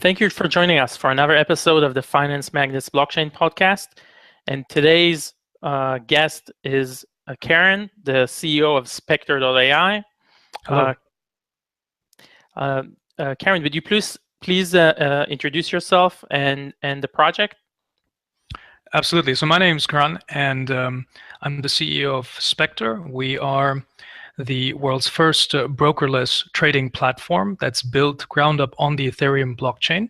Thank you for joining us for another episode of the Finance Magnates Blockchain Podcast. And today's guest is Karen, the CEO of SPECTRE.ai. Hello. Karen, would you please introduce yourself and the project? Absolutely. So my name is Karan, and I'm the CEO of SPECTRE. We are the world's first brokerless trading platform that's built ground up on the Ethereum blockchain.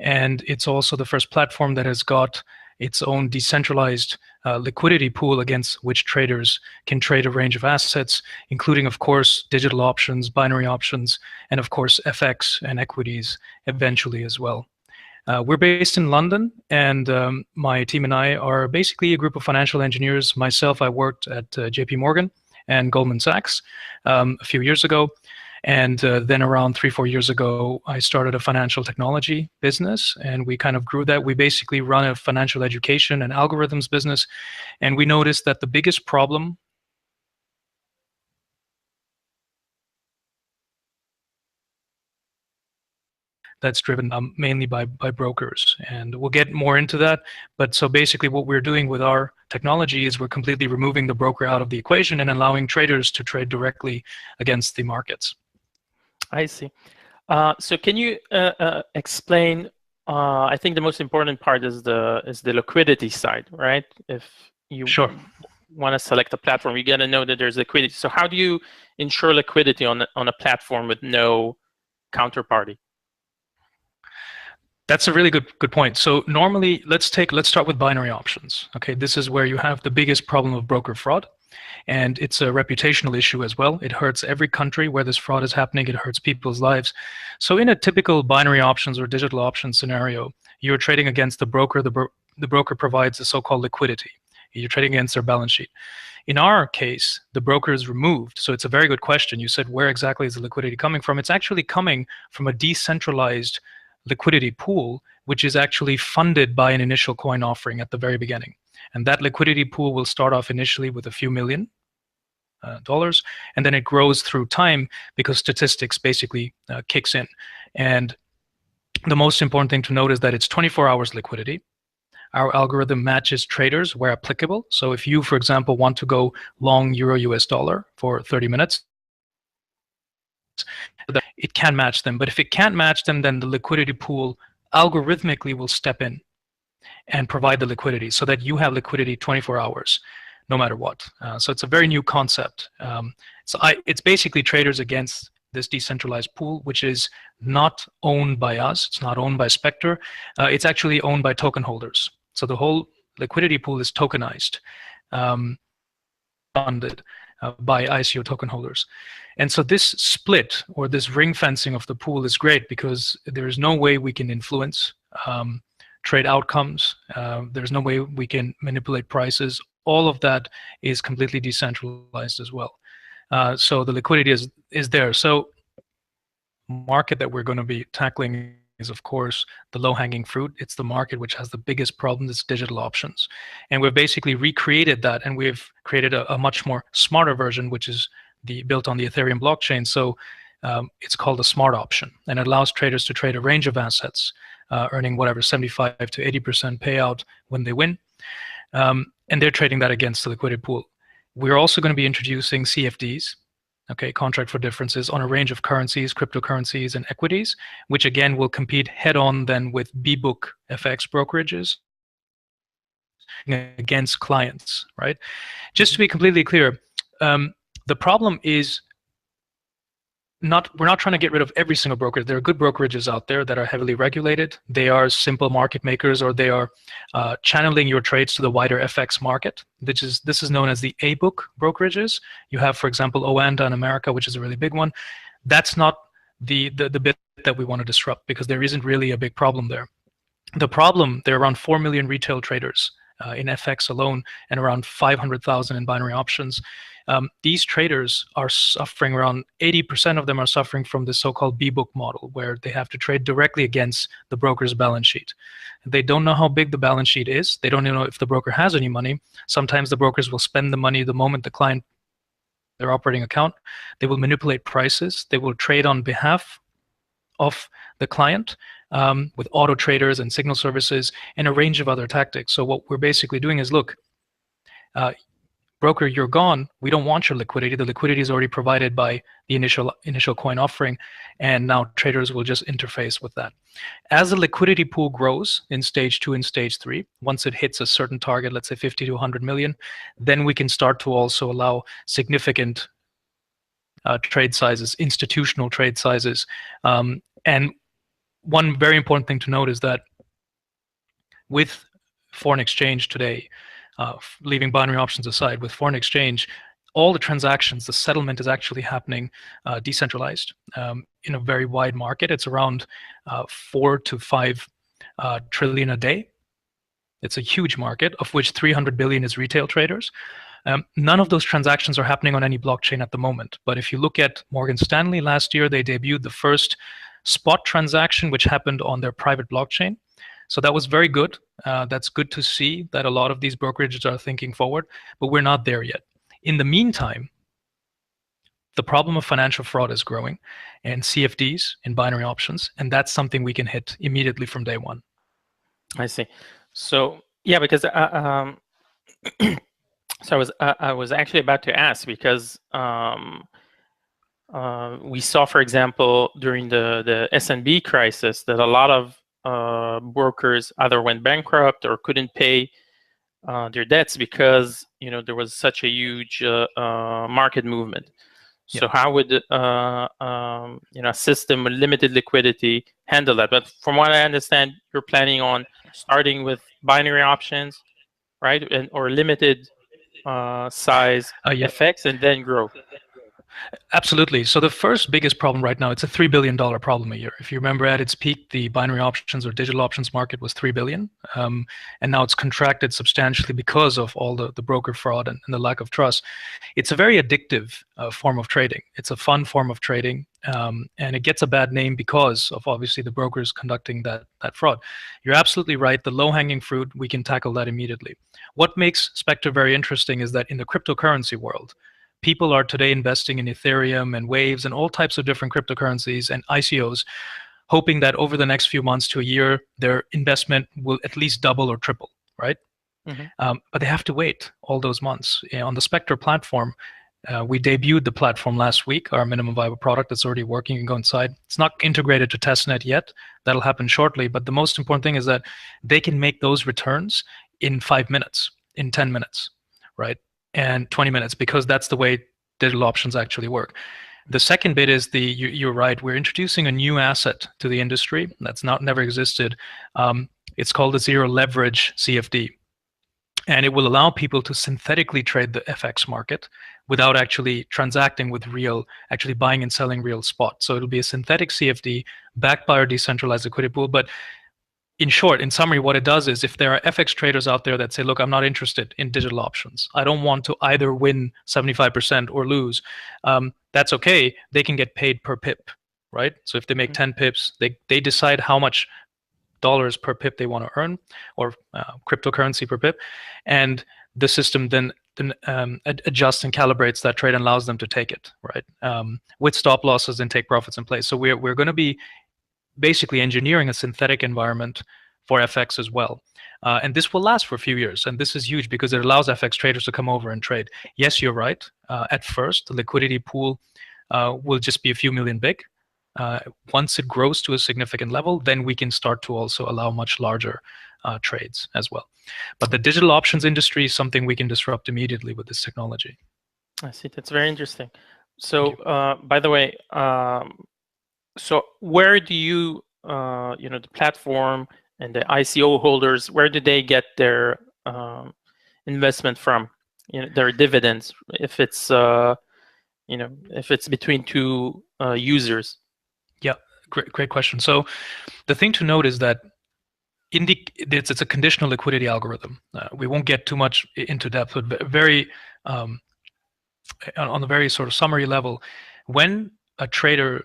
And it's also the first platform that has got its own decentralized liquidity pool against which traders can trade a range of assets, including, of course, digital options, binary options, and of course, FX and equities eventually as well. We're based in London, and my team and I are basically a group of financial engineers. Myself, I worked at JP Morgan and Goldman Sachs a few years ago. And then around 3-4 years ago, I started a financial technology business, and we kind of grew that. We basically run a financial education and algorithms business, and we noticed that the biggest problem that's driven mainly by brokers. And we'll get more into that. But so basically what we're doing with our technology is we're completely removing the broker out of the equation and allowing traders to trade directly against the markets. I see. So can you explain? I think the most important part is the liquidity side, right? If you want to select a platform, you got to know that there's liquidity. So how do you ensure liquidity on a platform with no counterparty? That's a really good point. So normally, let's start with binary options. Okay, this is where you have the biggest problem of broker fraud. And it's a reputational issue as well. It hurts every country where this fraud is happening. It hurts people's lives. So in a typical binary options or digital options scenario, you're trading against the broker. The broker provides a so-called liquidity. You're trading against their balance sheet. In our case, the broker is removed. So it's a very good question. You said, where exactly is the liquidity coming from? It's actually coming from a decentralized liquidity pool, which is actually funded by an initial coin offering at the very beginning. And that liquidity pool will start off initially with a few million dollars, and then it grows through time because statistics basically kicks in. And the most important thing to note is that it's 24 hours liquidity. Our algorithm matches traders where applicable. So if you, for example, want to go long euro US dollar for 30 minutes, it can match them. But if it can't match them, then the liquidity pool algorithmically will step in and provide the liquidity so that you have liquidity 24 hours, no matter what. So it's a very new concept. It's basically traders against this decentralized pool, which is not owned by us. It's not owned by SPECTRE. It's actually owned by token holders. So the whole liquidity pool is tokenized, funded by ICO token holders. And so this split or this ring fencing of the pool is great because there is no way we can influence trade outcomes. There's no way we can manipulate prices. All of that is completely decentralized as well. So the liquidity is there. So market that we're going to be tackling is, of course, the low-hanging fruit. It's the market which has the biggest problem. It's digital options. And we've basically recreated that, and we've created a much more smarter version, which is built on the Ethereum blockchain. So it's called a smart option, and it allows traders to trade a range of assets, earning whatever 75 to 80% payout when they win. And they're trading that against the liquidity pool. We're also going to be introducing CFDs, okay, contract for differences, on a range of currencies, cryptocurrencies, and equities, which again will compete head-on then with B-book FX brokerages against clients, right? Just to be completely clear, the problem is we're not trying to get rid of every single broker. There are good brokerages out there that are heavily regulated. They are simple market makers, or they are channeling your trades to the wider FX market. This is known as the A-book brokerages. You have, for example, Oanda in America, which is a really big one. That's not the bit that we want to disrupt because there isn't really a big problem there. The problem, there are around 4 million retail traders in FX alone and around 500,000 in binary options. These traders are suffering, around 80% of them are suffering from the so-called B-book model, where they have to trade directly against the broker's balance sheet. They don't know how big the balance sheet is. They don't know if the broker has any money. Sometimes the brokers will spend the money the moment the client, their operating account. They will manipulate prices. They will trade on behalf of the client with auto traders and signal services and a range of other tactics. So what we're basically doing is, look, broker, you're gone. We don't want your liquidity. The liquidity is already provided by the initial coin offering, and now traders will just interface with that. As the liquidity pool grows in stage 2 and stage 3, once it hits a certain target, let's say 50 to 100 million, then we can start to also allow significant trade sizes, institutional trade sizes. And one very important thing to note is that with foreign exchange today, leaving binary options aside, with foreign exchange, all the transactions, the settlement is actually happening decentralized in a very wide market. It's around 4 to 5 trillion a day. It's a huge market, of which 300 billion is retail traders. None of those transactions are happening on any blockchain at the moment. But if you look at Morgan Stanley last year, they debuted the first spot transaction, which happened on their private blockchain. So that was very good. That's good to see that a lot of these brokerages are thinking forward, but we're not there yet. In the meantime, the problem of financial fraud is growing, and CFDs in binary options, and that's something we can hit immediately from day one. I see. So yeah, because so I was actually about to ask, because we saw, for example, during the SNB crisis, that a lot of brokers either went bankrupt or couldn't pay their debts because there was such a huge market movement. So how would a system with limited liquidity handle that? But from what I understand, you're planning on starting with binary options, right, or limited size FX, and then grow. Absolutely. So the first biggest problem right now, it's a $3 billion problem a year. If you remember, at its peak, the binary options or digital options market was $3 billion. And now it's contracted substantially because of all the broker fraud and the lack of trust. It's a very addictive form of trading. It's a fun form of trading. And it gets a bad name because of, obviously, the brokers conducting that fraud. You're absolutely right. The low-hanging fruit, we can tackle that immediately. What makes SPECTRE very interesting is that in the cryptocurrency world, people are today investing in Ethereum and Waves and all types of different cryptocurrencies and ICOs, hoping that over the next few months to a year, their investment will at least double or triple, right? Mm-hmm. But they have to wait all those months. On the SPECTRE platform, we debuted the platform last week, our minimum viable product that's already working and go inside. It's not integrated to testnet yet. That'll happen shortly. But the most important thing is that they can make those returns in 5 minutes, in 10 minutes, right? And 20 minutes, because that's the way digital options actually work. The second bit is you're right, we're introducing a new asset to the industry that's never existed. It's called a zero leverage CFD. And it will allow people to synthetically trade the FX market without actually transacting with actually buying and selling real spot. So it'll be a synthetic CFD backed by our decentralized liquidity pool. But in short, in summary, what it does is, if there are FX traders out there that say, look, I'm not interested in digital options, I don't want to either win 75% or lose, that's okay. They can get paid per pip, right? So if they make 10 pips, they decide how much dollars per pip they want to earn, or cryptocurrency per pip, and the system then adjusts and calibrates that trade and allows them to take it, right? With stop losses and take profits in place. So we're going to be basically engineering a synthetic environment for FX as well. And this will last for a few years. And this is huge because it allows FX traders to come over and trade. Yes, you're right. At first, the liquidity pool will just be a few million big. Once it grows to a significant level, then we can start to also allow much larger trades as well. But the digital options industry is something we can disrupt immediately with this technology. I see. That's very interesting. So, by the way, so where do you, the platform and the ICO holders, where do they get their investment from? Their dividends, if it's, if it's between two users. Yeah, great question. So the thing to note is that it's a conditional liquidity algorithm. We won't get too much into depth, but very on the very sort of summary level, when a trader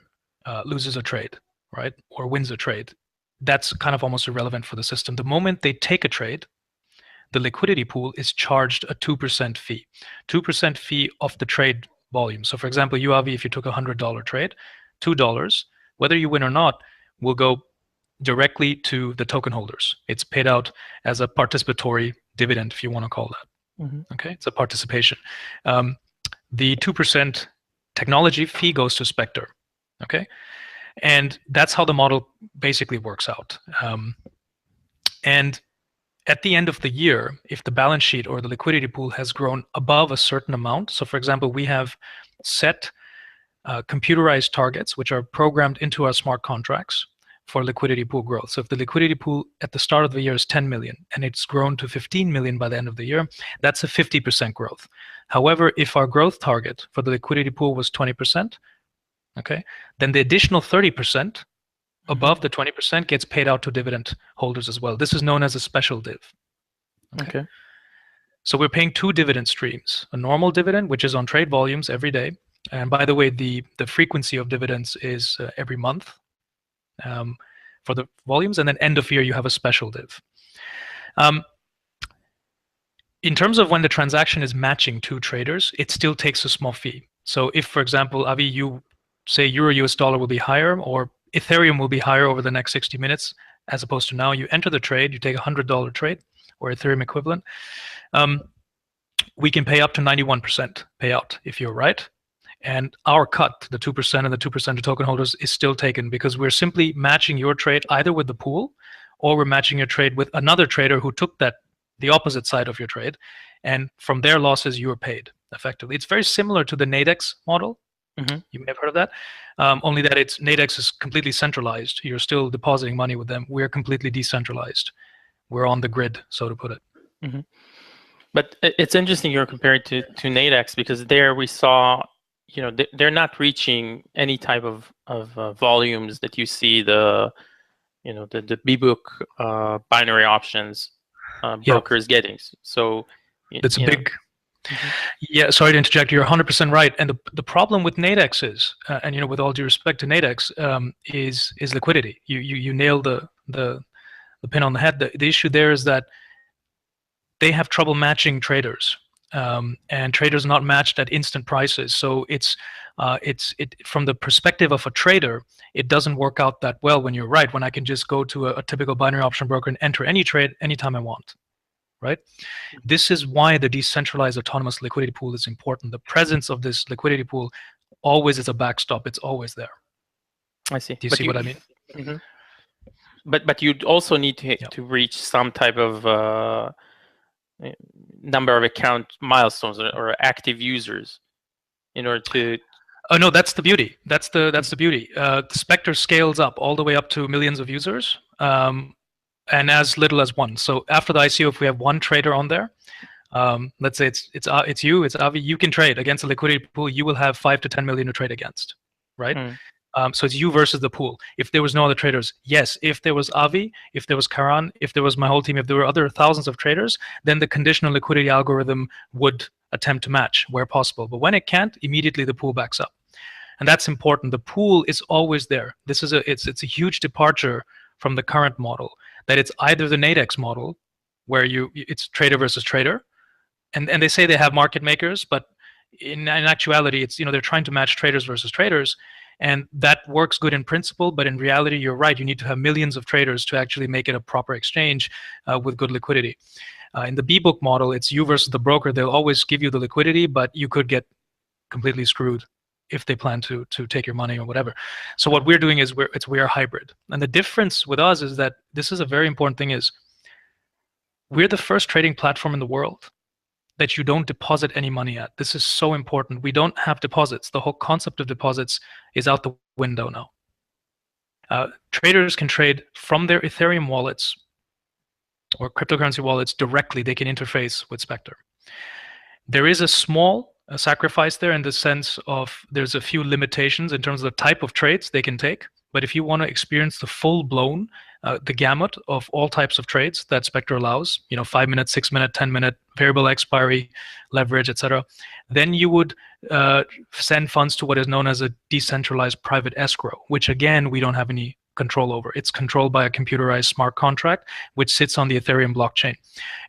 loses a trade, right, or wins a trade, that's kind of almost irrelevant for the system. The moment they take a trade, the liquidity pool is charged a 2% fee. 2% fee of the trade volume. So for example, you, Avi, if you took a $100 trade, $2, whether you win or not, will go directly to the token holders. It's paid out as a participatory dividend, if you want to call that. Mm-hmm. Okay, it's a participation. The 2% technology fee goes to SPECTRE. Okay, and that's how the model basically works out. And at the end of the year, if the balance sheet or the liquidity pool has grown above a certain amount, so for example, we have set computerized targets which are programmed into our smart contracts for liquidity pool growth. So if the liquidity pool at the start of the year is 10 million and it's grown to 15 million by the end of the year, that's a 50% growth. However, if our growth target for the liquidity pool was 20%, okay, then the additional 30% above the 20% gets paid out to dividend holders as well. This is known as a special div. Okay. So we're paying two dividend streams: a normal dividend, which is on trade volumes every day, and by the way, the frequency of dividends is every month for the volumes, and then end of year you have a special div. In terms of when the transaction is matching two traders, it still takes a small fee. So if, for example, Avi, you say Euro US dollar will be higher or Ethereum will be higher over the next 60 minutes, as opposed to now, you enter the trade, you take a $100 trade or Ethereum equivalent, we can pay up to 91% payout if you're right. And our cut, the 2% and the 2% to token holders, is still taken because we're simply matching your trade either with the pool or we're matching your trade with another trader who took the opposite side of your trade. And from their losses, you are paid effectively. It's very similar to the Nadex model. Mm-hmm. You may have heard of that. Only that Nadex is completely centralized. You're still depositing money with them. We're completely decentralized. We're on the grid, so to put it. Mm-hmm. But it's interesting you're comparing to Nadex because there we saw, they're not reaching any type of volumes that you see the B-book binary options brokers getting. So that's a big. Yeah, sorry to interject. You're 100% right. And the problem with Nadex is, and with all due respect to Nadex, is liquidity. You nailed the pin on the head. The issue there is that they have trouble matching traders, and traders are not matched at instant prices. So it's from the perspective of a trader, it doesn't work out that well when you're right. When I can just go to a typical binary option broker and enter any trade anytime I want. Right? This is why the decentralized autonomous liquidity pool is important. The presence of this liquidity pool always is a backstop. It's always there. I see. Do you see what I mean? Mm-hmm. But you'd also need to reach some type of number of account milestones or active users in order to. Oh no, that's the beauty. That's the beauty. SPECTRE scales up all the way up to millions of users. And as little as one. So after the ICO, if we have one trader on there, let's say it's you, it's Avi, you can trade against a liquidity pool. You will have 5 to 10 million to trade against, right? So it's you versus the pool. If there was no other traders, yes. If there was Avi, if there was Karan, if there was my whole team, if there were other thousands of traders, then the conditional liquidity algorithm would attempt to match where possible. But when it can't, immediately the pool backs up, and that's important. The pool is always there. This is it's a huge departure from the current model. That it's either the Nadex model, where it's trader versus trader, and they say they have market makers, but in actuality, it's they're trying to match traders versus traders, and that works good in principle, but in reality, you're right. You need to have millions of traders to actually make it a proper exchange with good liquidity. In the B-book model, it's you versus the broker. They'll always give you the liquidity, but you could get completely screwed if they plan to take your money or whatever. So what we're doing is we are hybrid. And the difference with us is that this is a very important thing is we're the first trading platform in the world that you don't deposit any money at. This is so important. We don't have deposits. The whole concept of deposits is out the window now. Traders can trade from their Ethereum wallets or cryptocurrency wallets directly. They can interface with SPECTRE. There is a small sacrifice there in the sense of there's a few limitations in terms of the type of trades they can take. But if you want to experience the full-blown, the gamut of all types of trades that SPECTRE allows, 5 minute, 6 minute, 10 minute, variable expiry, leverage, etc., then you would send funds to what is known as a decentralized private escrow, which again, we don't have any control over. It's controlled by a computerized smart contract, which sits on the Ethereum blockchain.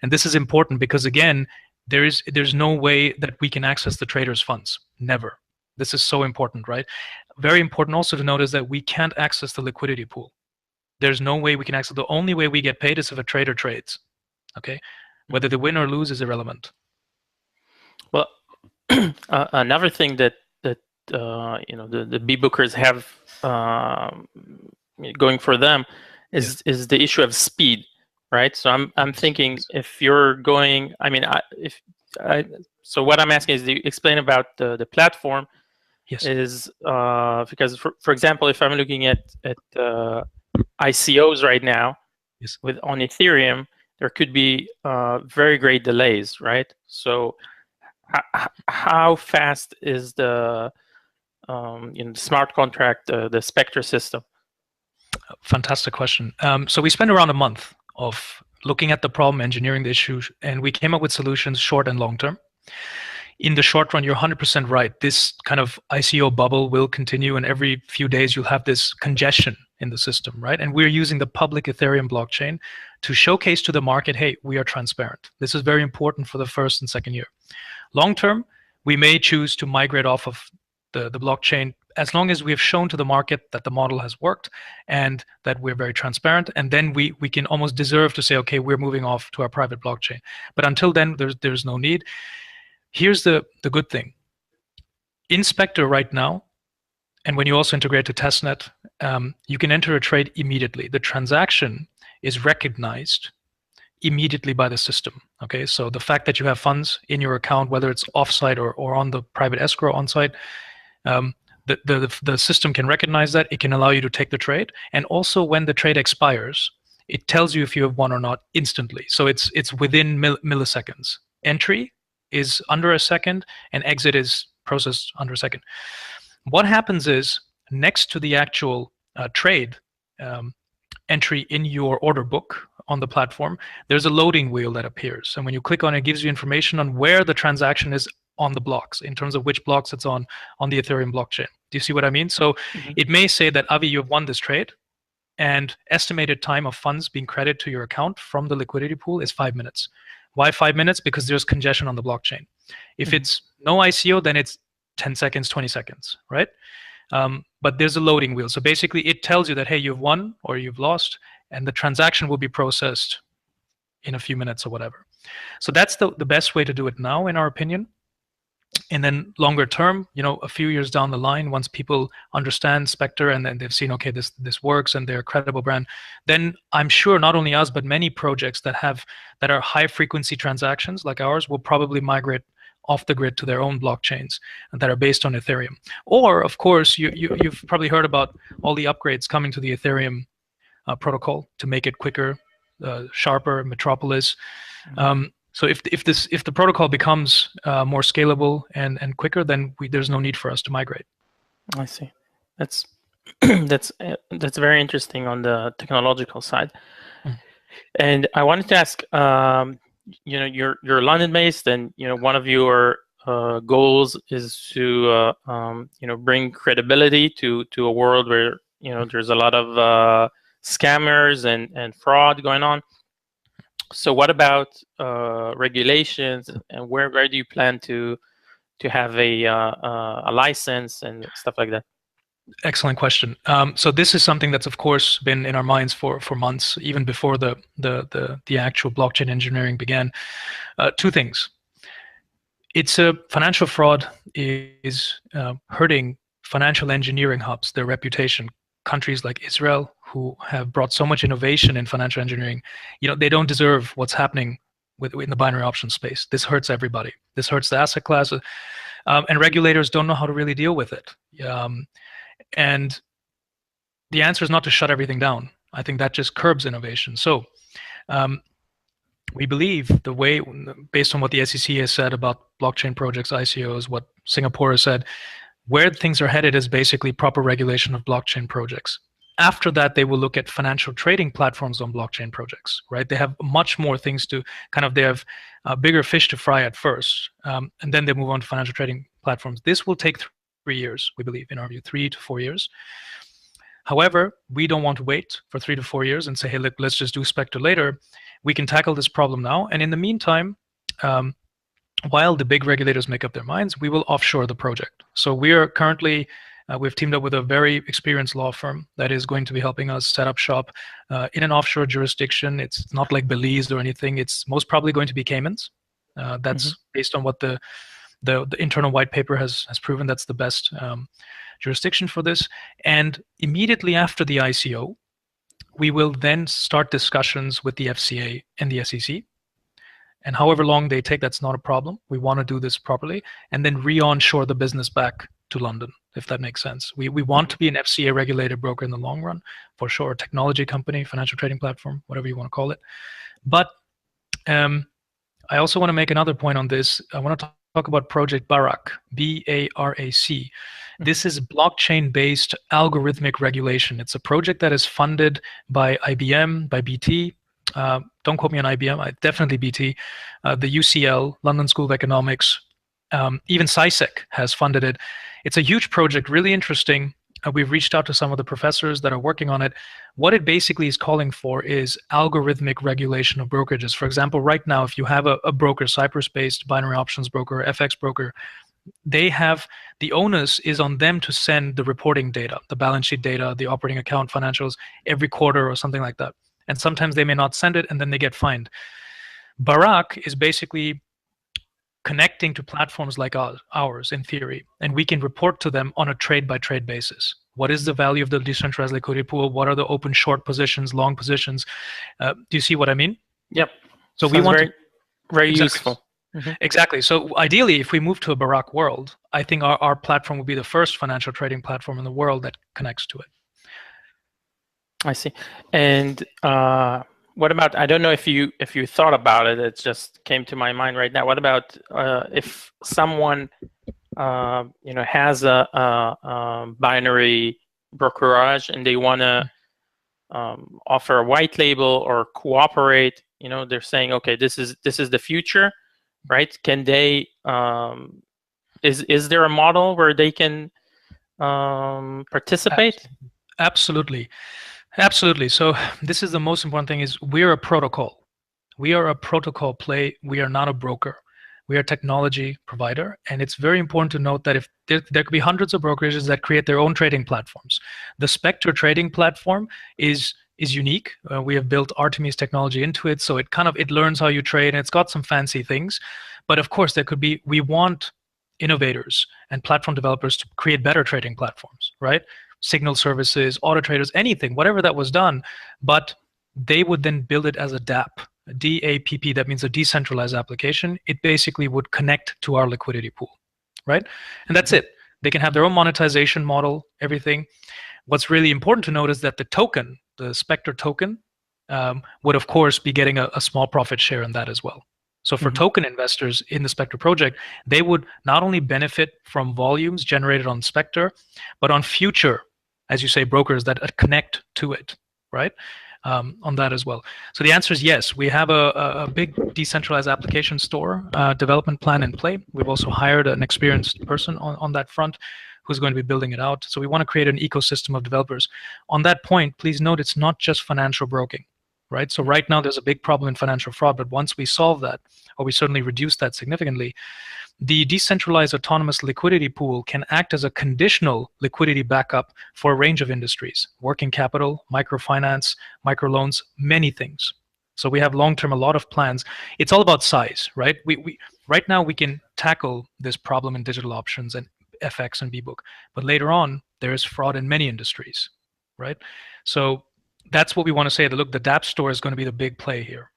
And this is important because again, there's no way that we can access the traders' funds. Never. This is so important, right? very important also to note is that we can't access the liquidity pool. There's no way we can access. The only way we get paid is if a trader trades. Okay, whether they win or lose is irrelevant. Well, another thing that you know, the B-bookers have going for them is the issue of speed, right? So I'm thinking, if you're going, I mean, so what I'm asking is, do you explain about the platform? Yes. Is because for example, if I'm looking at ICOs right now, yes, on Ethereum, there could be very great delays, right? So how fast is the you know, the smart contract, the SPECTRE system? Fantastic question. So we spent around a month of looking at the problem, engineering the issue, and we came up with solutions short and long term. In the short run, you're 100% right. This kind of ICO bubble will continue, and every few days you'll have this congestion in the system, right? And we're using the public Ethereum blockchain to showcase to the market, hey, we are transparent. This is very important for the first and second year. Long term, we may choose to migrate off of the blockchain as long as we have shown to the market that the model has worked and that we're very transparent, and then we can almost deserve to say, okay, we're moving off to our private blockchain. But until then, there's no need. Here's the good thing. In SPECTRE right now, and when you also integrate to testnet, you can enter a trade immediately. The transaction is recognized immediately by the system. Okay, so the fact that you have funds in your account, whether it's offsite or on the private escrow onsite, the system can recognize that. It can allow you to take the trade, and also when the trade expires, it tells you if you have won or not instantly. So it's within milliseconds. Entry is under a second, and exit is processed under a second. What happens is, next to the actual trade entry in your order book on the platform, there's a loading wheel that appears. And when you click on it, it gives you information on where the transaction is on the blocks, in terms of which blocks it's on the Ethereum blockchain. Do you see what I mean? So it may say that, Avi, you have won this trade, and estimated time of funds being credited to your account from the liquidity pool is 5 minutes. Why 5 minutes? Because there's congestion on the blockchain. If it's no ICO, then it's 10 seconds, 20 seconds, right? But there's a loading wheel. So basically it tells you that, hey, you've won or you've lost, and the transaction will be processed in a few minutes or whatever. So that's the best way to do it now, in our opinion. And then longer term, you know, a few years down the line, once people understand SPECTRE and then they've seen, okay, this works and they're a credible brand, then I'm sure not only us, but many projects that are high frequency transactions like ours will probably migrate off the grid to their own blockchains that are based on Ethereum. Or, of course, you've probably heard about all the upgrades coming to the Ethereum protocol to make it quicker, sharper, Metropolis. So if the protocol becomes more scalable and quicker, then there's no need for us to migrate. I see. That's that's very interesting on the technological side. And I wanted to ask, you know, you're London-based, and you know, one of your goals is to you know, bring credibility to a world where, you know, there's a lot of scammers and fraud going on. So what about regulations, and where do you plan to have a license and stuff like that? Excellent question. So this is something that's of course been in our minds for months, even before the actual blockchain engineering began. Two things. It's a financial fraud is hurting financial engineering hubs, their reputation. Countries like Israel, who have brought so much innovation in financial engineering, you know, they don't deserve what's happening in the binary option space. This hurts everybody. This hurts the asset class, and regulators don't know how to really deal with it. And the answer is not to shut everything down. I think that just curbs innovation. So we believe the way, based on what the SEC has said about blockchain projects, ICOs, what Singapore has said, where things are headed is basically proper regulation of blockchain projects. After that, they will look at financial trading platforms on blockchain projects, right? They have much more things to they have bigger fish to fry at first, and then they move on to financial trading platforms. This will take 3 years, we believe, in our view, 3 to 4 years. However, we don't want to wait for 3 to 4 years and say, hey, look, let's just do SPECTRE later. We can tackle this problem now. And in the meantime, while the big regulators make up their minds, we will offshore the project. So we are currently We've teamed up with a very experienced law firm that is going to be helping us set up shop in an offshore jurisdiction. It's not like Belize or anything. It's most probably going to be Caymans. That's based on what the internal white paper has proven. That's the best jurisdiction for this. And immediately after the ICO, we will then start discussions with the FCA and the SEC. And however long they take, that's not a problem. We want to do this properly and then re-onshore the business back to London, if that makes sense. We want to be an FCA regulated broker in the long run, for sure. A technology company, financial trading platform, whatever you want to call it. But I also want to make another point on this. I want to talk about Project BARAC, B-A-R-A-C. This is blockchain-based algorithmic regulation. It's a project that is funded by IBM, by BT. Don't quote me on IBM, definitely BT, the UCL, London School of Economics, even SciSec has funded it. It's a huge project, really interesting. We've reached out to some of the professors that are working on it. What it basically is calling for is algorithmic regulation of brokerages. For example, right now, if you have a broker, Cyprus-based binary options broker, FX broker, they have, the onus is on them to send the reporting data, the balance sheet data, the operating account financials every quarter or something like that. And sometimes they may not send it and then they get fined. BARAC is basically connecting to platforms like ours in theory, and we can report to them on a trade-by-trade basis. What is the value of the decentralized liquidity pool? What are the open short positions, long positions? Do you see what I mean? Yep. So sounds we want very exactly. useful. Exactly. So ideally, if we move to a BARAC world, I think our platform will be the first financial trading platform in the world that connects to it. I see. And what about, I don't know if you thought about it, it just came to my mind right now. What about if someone has a binary brokerage and they want to offer a white label or cooperate? They're saying, okay, this is the future, right? Can they? Is there a model where they can participate? Absolutely. Absolutely. So this is the most important thing, is we're a protocol. We are a protocol play. We are not a broker. We are a technology provider. And it's very important to note that if there could be hundreds of brokerages that create their own trading platforms. The SPECTRE trading platform is unique. We have built Artemis technology into it. So it learns how you trade, and it's got some fancy things. But of course, we want innovators and platform developers to create better trading platforms, right? Signal services, auto traders, anything, whatever that was done, but they would then build it as a DApp, DAPP, that means a decentralized application. It basically would connect to our liquidity pool, right? And that's it. They can have their own monetization model, everything. What's really important to note is that the token, the SPECTRE token, would of course be getting a small profit share in that as well. So for token investors in the SPECTRE project, they would not only benefit from volumes generated on SPECTRE, but on future, as you say, brokers that connect to it, right? On that as well. So the answer is yes. We have a big decentralized application store development plan in play. We've also hired an experienced person on that front who's going to be building it out. So we want to create an ecosystem of developers. On that point, please note it's not just financial broking, right? So right now there's a big problem in financial fraud, but once we solve that, or we certainly reduce that significantly, the decentralized autonomous liquidity pool can act as a conditional liquidity backup for a range of industries: working capital, microfinance, microloans, many things. So we have long-term a lot of plans. It's all about size, right? We right now we can tackle this problem in digital options and FX and B-book, but later on there is fraud in many industries, right? So that's what we want to say. That look, the DApp store is going to be the big play here.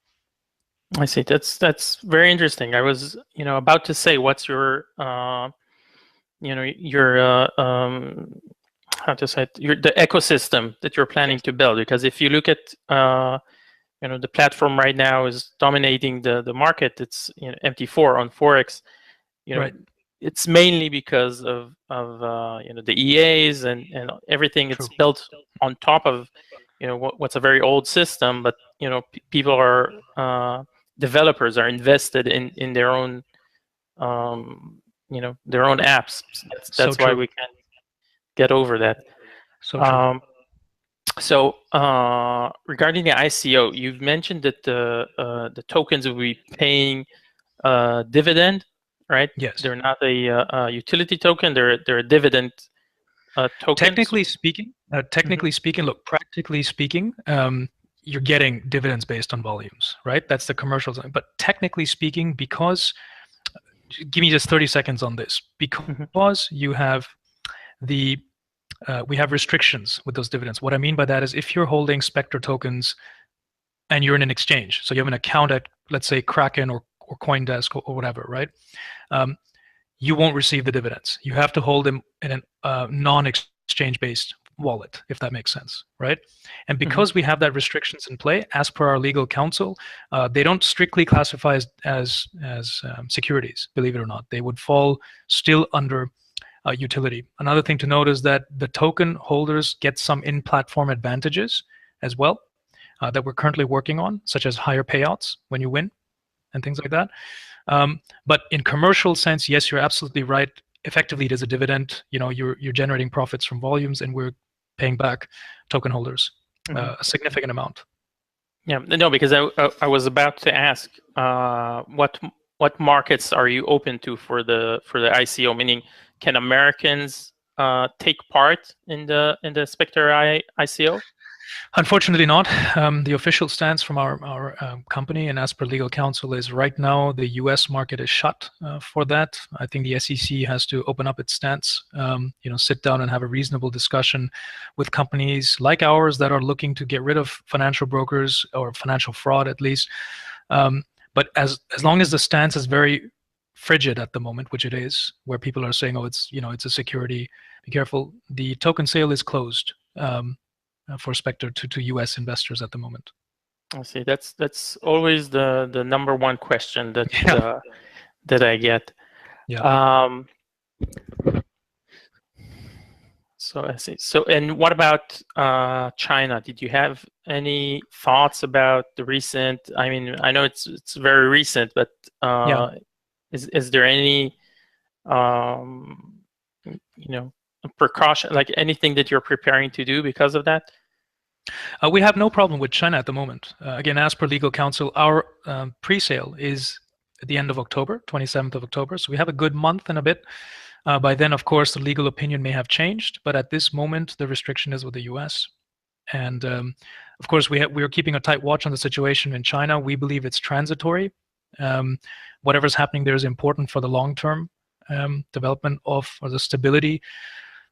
I see. That's very interesting. I was, about to say, what's your, how to say it, the ecosystem that you're planning to build? Because if you look at, the platform right now is dominating the market. It's MT4 on Forex. Right. It's mainly because of the EAs and everything. It's built on top of what's a very old system, but people are developers are invested in their own their own apps. That's why we can't get over that. So regarding the ICO, you've mentioned that the tokens will be paying dividend, right? Yes. They're not a utility token. They're a dividend tokens? Technically speaking, look, practically speaking, you're getting dividends based on volumes, right? That's the commercial side. But technically speaking, because, give me just 30 seconds on this, because you have the, we have restrictions with those dividends. What I mean by that is if you're holding SPECTRE tokens and you're in an exchange, so you have an account at, let's say, Kraken or CoinDesk or whatever, right? You won't receive the dividends. You have to hold them in a non-exchange based wallet, if that makes sense, right? And because we have that restrictions in play, as per our legal counsel, they don't strictly classify as securities, believe it or not. They would fall still under utility. Another thing to note is that the token holders get some in-platform advantages as well that we're currently working on, such as higher payouts when you win and things like that. But in commercial sense, yes, you're absolutely right. Effectively, it is a dividend. You know, you're generating profits from volumes, and we're paying back token holders a significant amount. Yeah, no, because I was about to ask what markets are you open to for the ICO? Meaning, can Americans take part in the SPECTRE ICO? Unfortunately not. The official stance from our company and as per legal counsel is right now the US market is shut for that. I think the SEC has to open up its stance, sit down and have a reasonable discussion with companies like ours that are looking to get rid of financial brokers or financial fraud at least. But as long as the stance is very frigid at the moment, which it is, where people are saying, oh, it's a security, be careful, the token sale is closed. For SPECTRE to US investors at the moment. I see. That's always the number one question that that I get. Yeah. So I see. So, and what about China? Did you have any thoughts about the recent? I mean, I know it's very recent, but is there any precaution, like anything that you're preparing to do because of that? We have no problem with China at the moment. Again, as per legal counsel, our pre-sale is at the end of October, 27th of October. So we have a good month and a bit. By then, of course, the legal opinion may have changed, but at this moment, the restriction is with the US. And of course, we are keeping a tight watch on the situation in China. We believe it's transitory. Whatever's happening there is important for the long-term development or the stability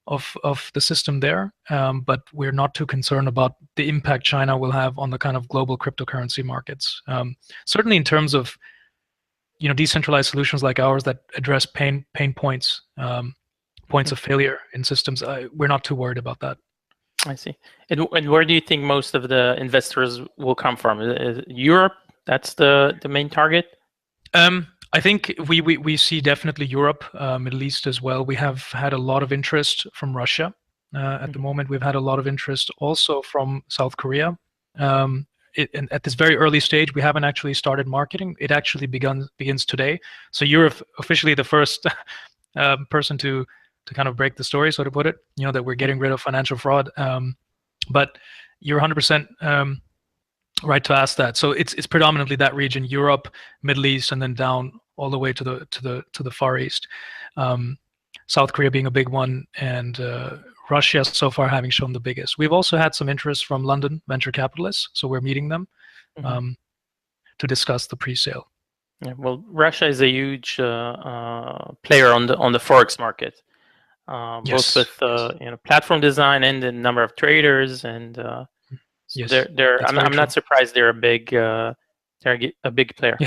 of the system there, but we're not too concerned about the impact China will have on the kind of global cryptocurrency markets. Certainly in terms of decentralized solutions like ours that address pain points, points of failure in systems, we're not too worried about that. I see. And where do you think most of the investors will come from? Is Europe? That's the main target? I think we see definitely Europe, Middle East as well. We have had a lot of interest from Russia. At the moment, we've had a lot of interest also from South Korea. And at this very early stage, we haven't actually started marketing. It actually begins today. So you're officially the first person to kind of break the story, so to put it, that we're getting rid of financial fraud. But you're 100% right to ask that. So it's predominantly that region: Europe, Middle East, and then down all the way to the Far East. South Korea being a big one, and Russia so far having shown the biggest. We've also had some interest from London venture capitalists, so we're meeting them to discuss the pre-sale. Yeah, well, Russia is a huge player on the forex market, both with platform design and the number of traders, and so I'm not surprised they're a big player.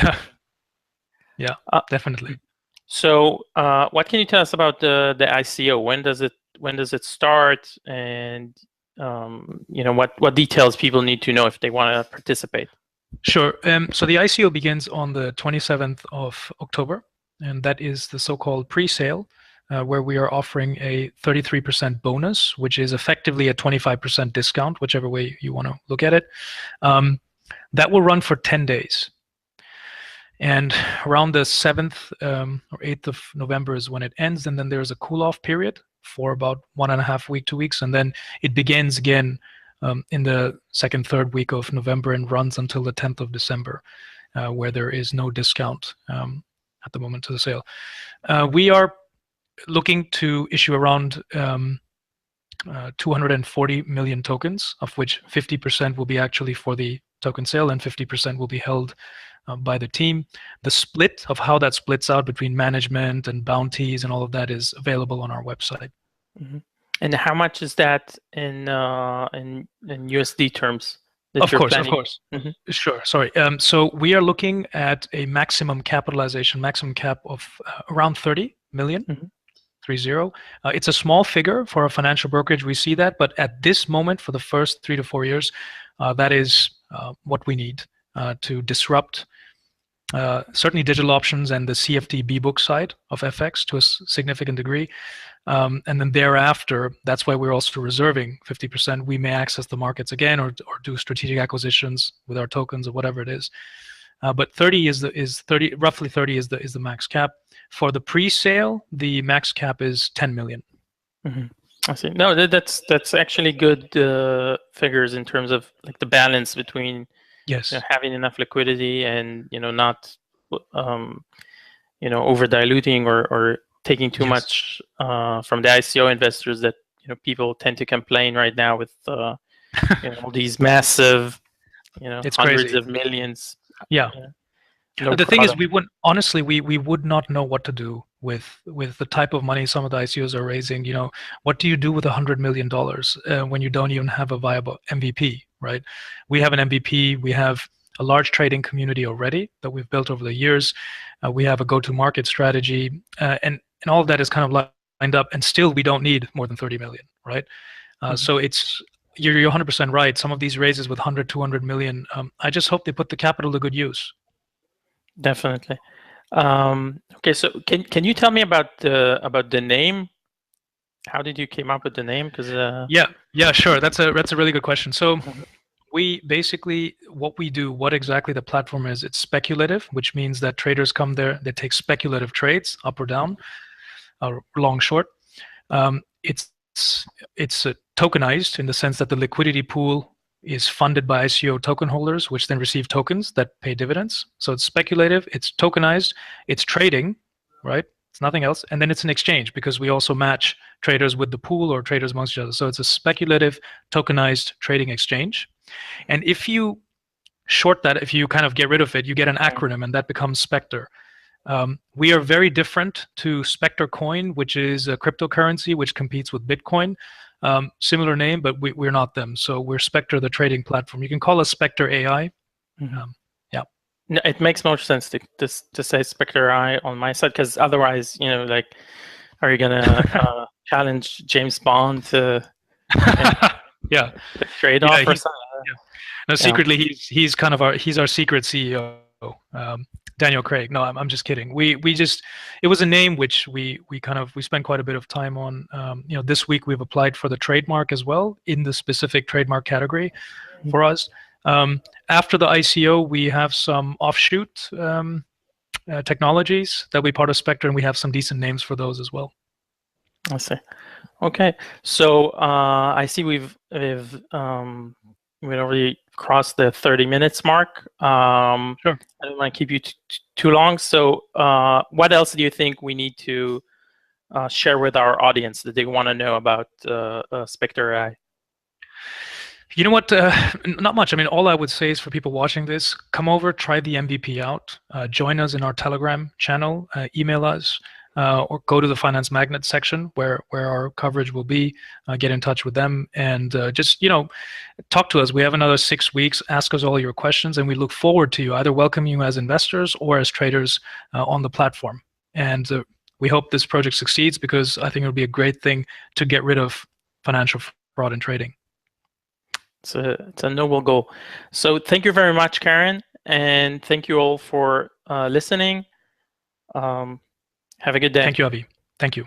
Yeah, definitely. So, what can you tell us about the ICO? When does it start, and what details people need to know if they want to participate? Sure. So the ICO begins on the 27th of October, and that is the so-called pre-sale, where we are offering a 33% bonus, which is effectively a 25% discount, whichever way you want to look at it. That will run for 10 days. And around the 7th or 8th of November is when it ends, and then there's a cool-off period for about 1.5 to 2 weeks, and then it begins again in the second, third week of November and runs until the 10th of December, where there is no discount at the moment to the sale. We are looking to issue around 240 million tokens, of which 50% will be actually for the token sale and 50% will be held by the team. The split of how that splits out between management and bounties and all of that is available on our website. Mm-hmm. And how much is that in USD terms? Of course. Mm-hmm. Sure. Sorry. So we are looking at a maximum capitalization, maximum cap of around 30 million. Mm-hmm. 30. It's a small figure for a financial brokerage. We see that, but at this moment, for the first 3 to 4 years, that is what we need to disrupt certainly digital options and the CFD book side of FX to a significant degree. And then thereafter, that's why we're also reserving 50%. We may access the markets again or do strategic acquisitions with our tokens or whatever it is. But 30 roughly 30 is the max cap. For the pre-sale, the max cap is 10 million. Mm-hmm. I see. No, that's actually good figures in terms of like the balance between having enough liquidity and not over diluting or taking too much from the ICO investors that people tend to complain right now with all these massive it's hundreds crazy. of millions. The thing is, we would not know what to do with the type of money some of the ICOs are raising. What do you do with $100 million when you don't even have a viable MVP, right? We have an MVP. We have a large trading community already that we've built over the years. We have a go-to-market strategy, and all of that is kind of lined up. And still, we don't need more than 30 million, right? So you're 100% right. Some of these raises with 100, 200 million. I just hope they put the capital to good use. Definitely. Okay, so can you tell me about the name? How did you came up with the name? Because yeah, sure. That's a really good question. So we basically what exactly the platform is. It's speculative, which means that traders come there, they take speculative trades up or down, or long short. It's tokenized in the sense that the liquidity pool is funded by ICO token holders, which then receive tokens that pay dividends. So it's speculative, it's tokenized, it's trading, right? It's nothing else. And then it's an exchange because we also match traders with the pool or traders amongst each other. So it's a speculative, tokenized trading exchange. And if you short that, if you kind of get rid of it, you get an acronym and that becomes SPECTRE. We are very different to SPECTRE Coin, which is a cryptocurrency which competes with Bitcoin. Similar name, but we're not them. So we're SPECTRE, the trading platform. You can call us SPECTRE AI. No, it makes more sense to say SPECTRE AI on my side, because otherwise, like, are you gonna challenge James Bond to trade off or something? No, secretly he's kind of he's our secret CEO. Daniel Craig. No, I'm just kidding. It was a name which we spent quite a bit of time on. This week we've applied for the trademark as well in the specific trademark category for us. After the ICO, we have some offshoot technologies that we part of SPECTRE, and we have some decent names for those as well. I see. Okay, so I see we've already crossed the 30 minutes mark. Sure. I don't want to keep you too long. So what else do you think we need to share with our audience that they want to know about SPECTRE AI? You know what? Not much. I mean, all I would say is for people watching this, come over, try the MVP out, join us in our Telegram channel, email us, or go to the Finance Magnates section where our coverage will be. Get in touch with them and just talk to us. We have another 6 weeks. Ask us all your questions, and we look forward to you either welcoming you as investors or as traders on the platform. And we hope this project succeeds because I think it'll be a great thing to get rid of financial fraud in trading. It's a noble goal. So thank you very much, Karen, and thank you all for listening. Have a good day. Thank you, Avi. Thank you.